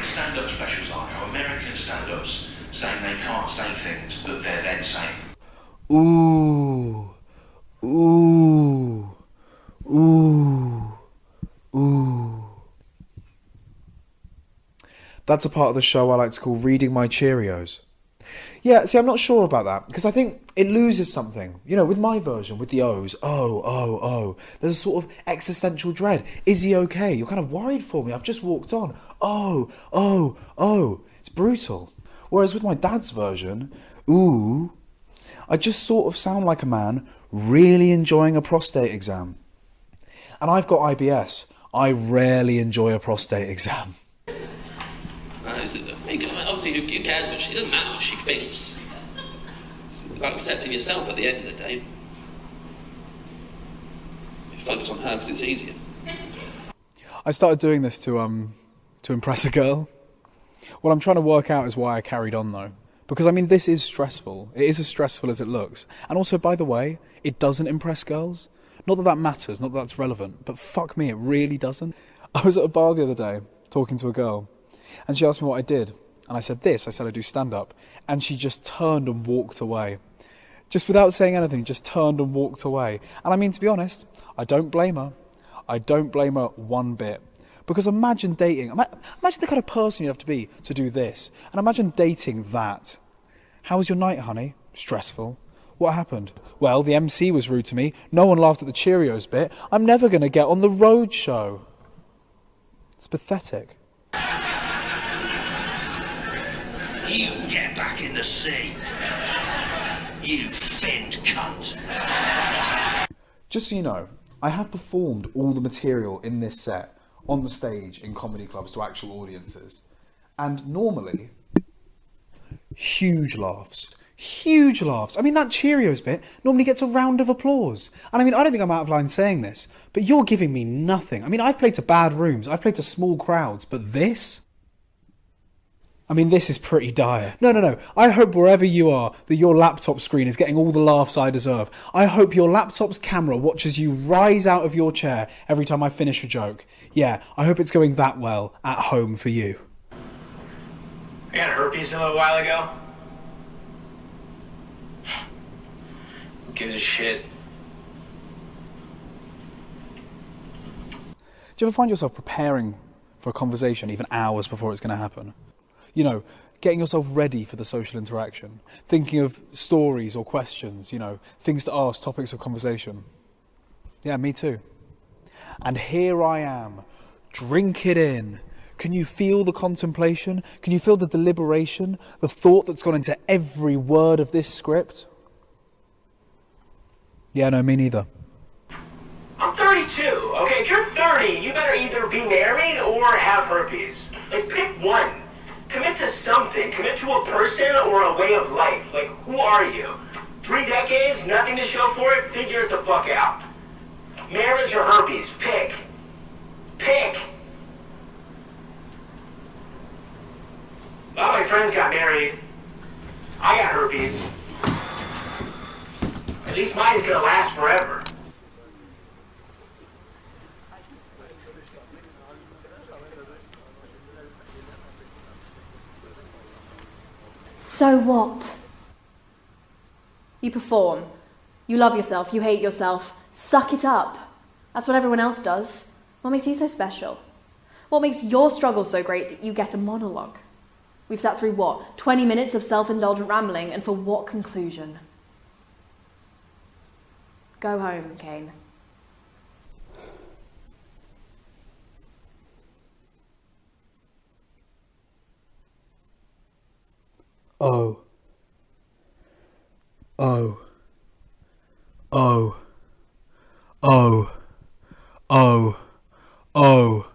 American stand-up specials, aren't there? American stand-ups saying they can't say things, but they're then saying. Ooh. Ooh. Ooh. Ooh. That's a part of the show I like to call reading my Cheerios. Yeah, see, I'm not sure about that, because I think it loses something. You know, with my version, with the O's, oh, there's a sort of existential dread. Is he okay? You're kind of worried for me. I've just walked on. Oh. It's brutal. Whereas with my dad's version, ooh, I just sort of sound like a man really enjoying a prostate exam. And I've got IBS. I rarely enjoy a prostate exam. Obviously, who cares what she... It doesn't matter what she thinks. It's about accepting yourself at the end of the day. You focus on her because it's easier. I started doing this to impress a girl. What I'm trying to work out is why I carried on, though. Because, I mean, this is stressful. It is as stressful as it looks. And also, by the way, it doesn't impress girls. Not that that matters, not that that's relevant, but fuck me, it really doesn't. I was at a bar the other day, talking to a girl, and she asked me what I did. And I said this, I said I do stand-up. And she just turned and walked away. Just without saying anything, just turned and walked away. And I mean, to be honest, I don't blame her. I don't blame her one bit. Because imagine dating, imagine the kind of person you have to be to do this. And imagine dating that. How was your night, honey? Stressful. What happened? Well, the MC was rude to me. No one laughed at the Cheerios bit. I'm never going to get on the road show. It's pathetic. You get back in the sea. You finned cunt. Just so you know, I have performed all the material in this set on the stage in comedy clubs to actual audiences. And normally, huge laughs. Huge laughs. I mean, that Cheerios bit normally gets a round of applause. And I mean, I don't think I'm out of line saying this, but you're giving me nothing. I mean, I've played to bad rooms, I've played to small crowds, but this? I mean, this is pretty dire. No. I hope wherever you are, that your laptop screen is getting all the laughs I deserve. I hope your laptop's camera watches you rise out of your chair every time I finish a joke. Yeah, I hope it's going that well at home for you. I got herpes a little while ago. Who gives a shit? Do you ever find yourself preparing for a conversation even hours before it's going to happen? You know, getting yourself ready for the social interaction, thinking of stories or questions, you know, things to ask, topics of conversation. Yeah, me too. And here I am, drink it in. Can you feel the contemplation? Can you feel the deliberation, the thought that's gone into every word of this script? Yeah, no, me neither. I'm 32, okay? If you're 30, you better either be married or have herpes. Like, pick one. Commit to something. Commit to a person or a way of life. Like, who are you? 3 decades, nothing to show for it? Figure it the fuck out. Marriage or herpes? Pick. Pick. A lot of my friends got married. I got herpes. At least mine is gonna last forever. So what? You perform. You love yourself. You hate yourself. Suck it up. That's what everyone else does. What makes you so special? What makes your struggle so great that you get a monologue? We've sat through what? 20 minutes of self-indulgent rambling, and for what conclusion? Go home, Kane. Oh. Oh. Oh. Oh. Oh. Oh.